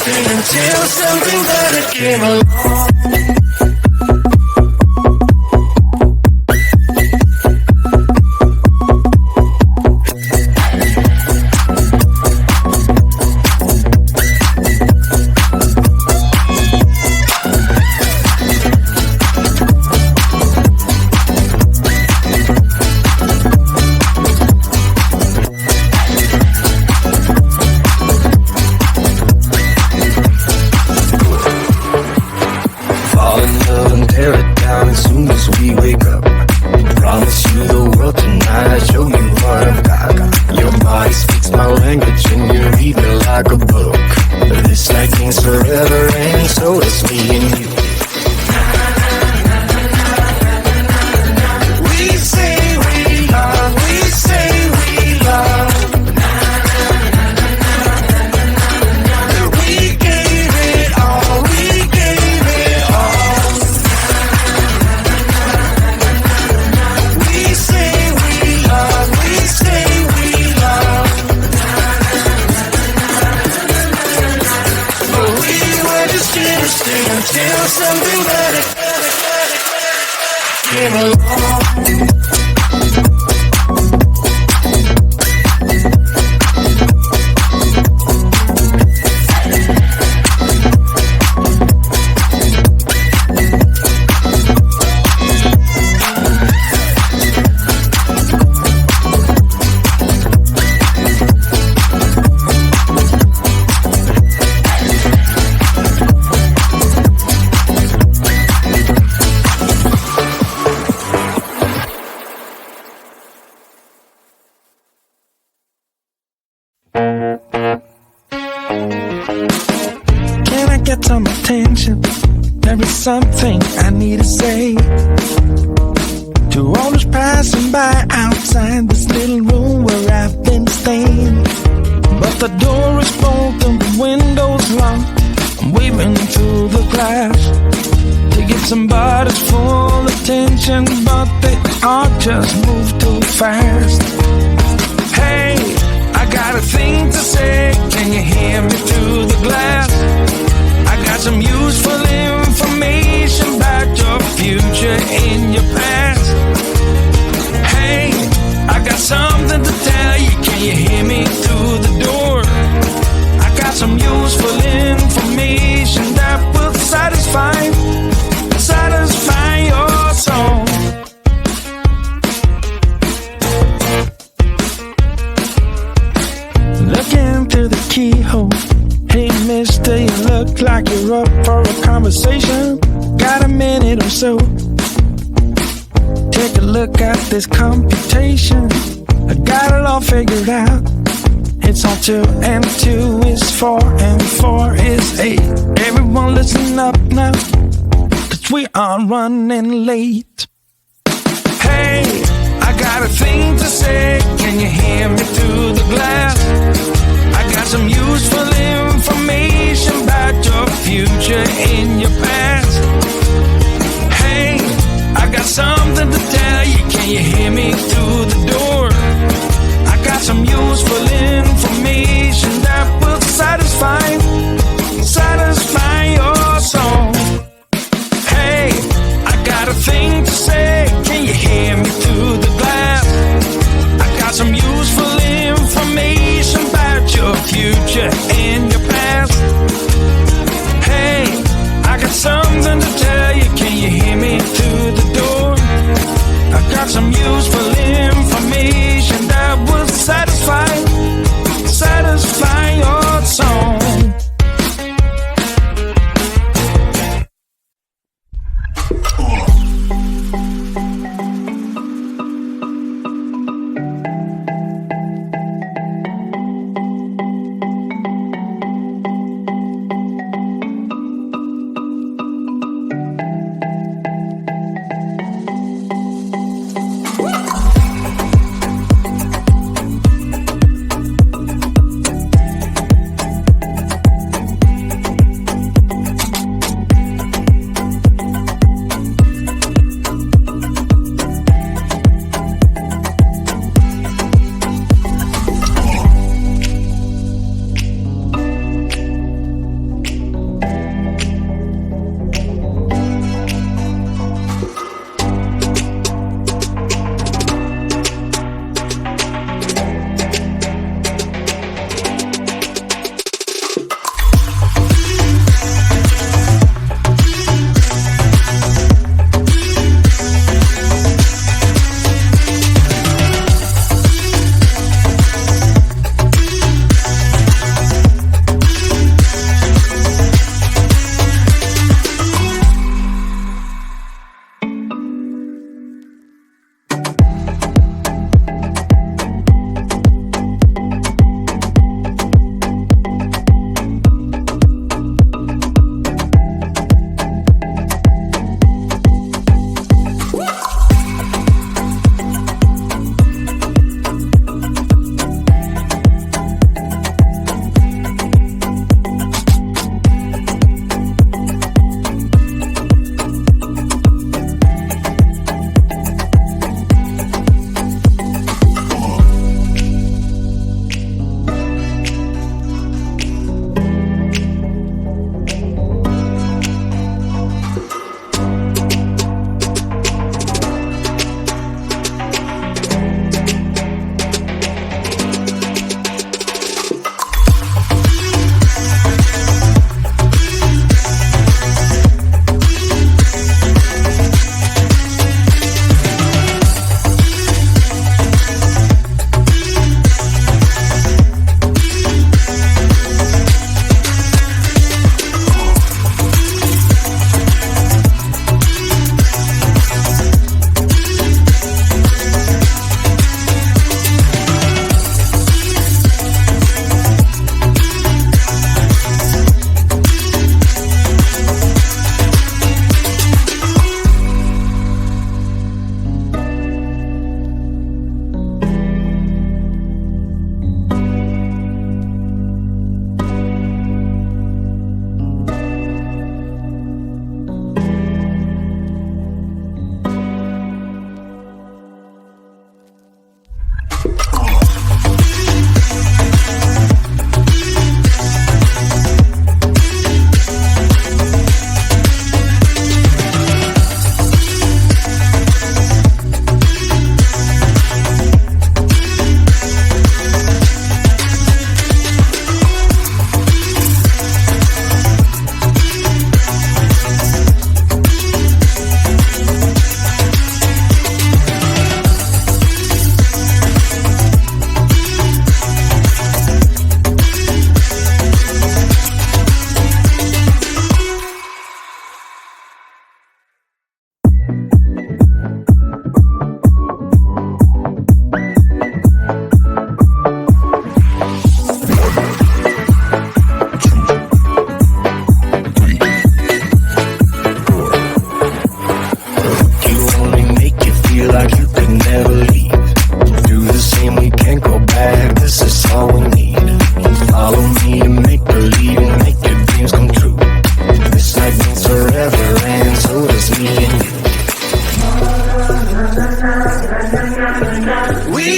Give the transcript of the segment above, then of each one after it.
Until something better came along. Until something better came along. Something I need to say to all those passing by outside this little room where I've been staying. But the door is broken, the window's locked. I'm waving through the glass to give somebody's full attention, but they all just move too fast. Hey, I got a thing to say. Can you hear me through the glass? I got some useful information about your future and your past. Hey, I got something to tell you. Can you hear me through the door? I got some useful information that will satisfy your soul. Looking through the keyhole. Hey mister, you look like you're up for a conversation. Got a minute or so? Take a look at this computation. I got it all figured out. It's all 2 and 2 is 4 and 4 is 8. Everyone listen up now, 'cause we are running late. Hey, I got a thing to say. Can you hear me through the glass? I got some useful information about your future and your past. Hey, I got something to tell you. Can you hear me through the door? I got some useful information that will satisfy your soul. Hey, I got a thing to say. Can you hear me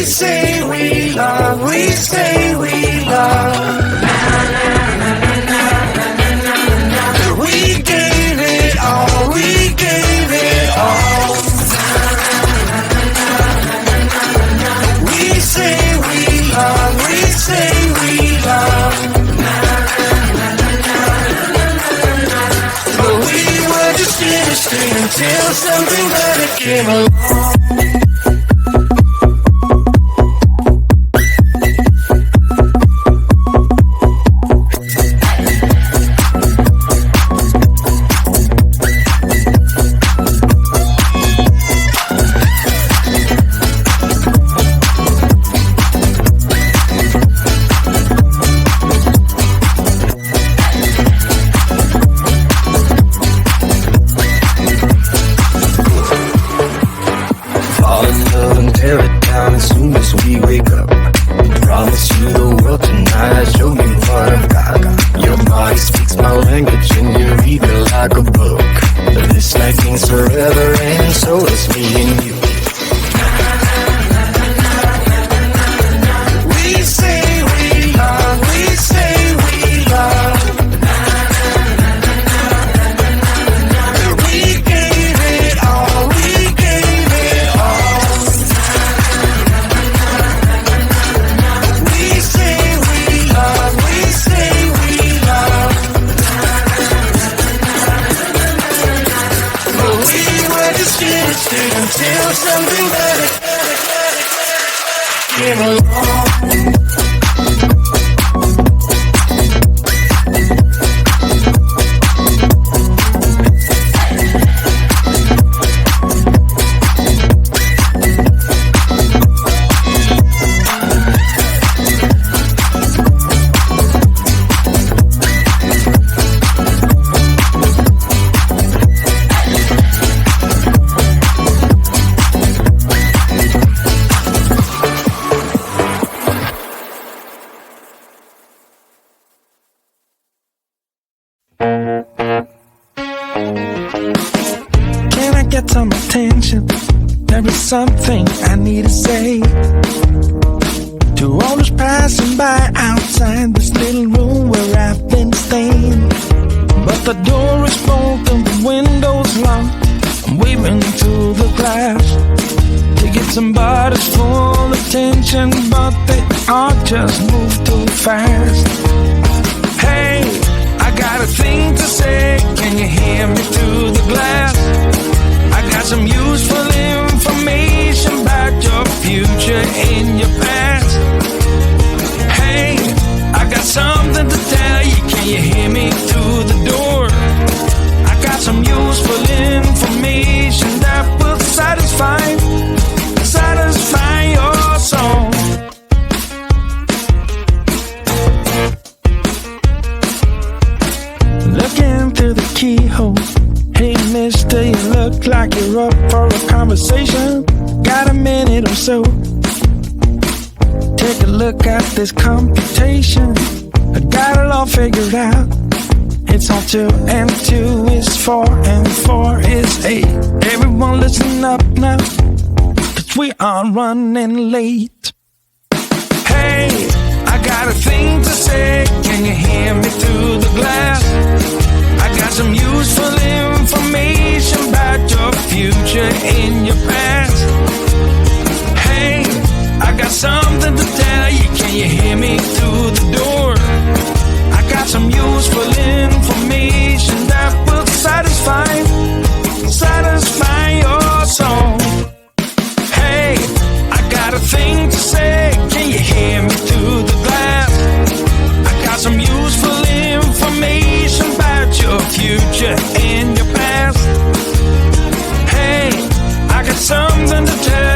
We say we love, we say we love. We gave it all, we gave it all. We say we love, we say we love. But we were just innocent until something better came along. Until something better came along. Some attention. There is something I need to say to all those passing by outside this little room where I've been staying. But the door is broken, the window's locked. I'm waving through the glass to get somebody's full attention, but they all just move too fast. Hey, I got a thing to say. Can you hear me through the glass? I got some useful information about your future and your past. Hey, I got something to tell you. Can you hear me through the door? I got some useful information that will satisfy your soul. Looking through the keyhole. Hey mister, you look like you're up for a conversation. Got a minute or so? Take a look at this computation. I got it all figured out. It's all 2 and 2 is 4 and 4 is 8. Everyone listen up now, 'cause we are running late. Hey, I got a thing to say. Can you hear me through the glass? I got some useful information about your future and your past. Hey, I got something to tell you. Can you hear me through the door? I got some useful information that will satisfy your soul. Hey, I got a thing to say. Can you hear me through the glass? I got some useful information about your future and your past. Hey, I got something to tell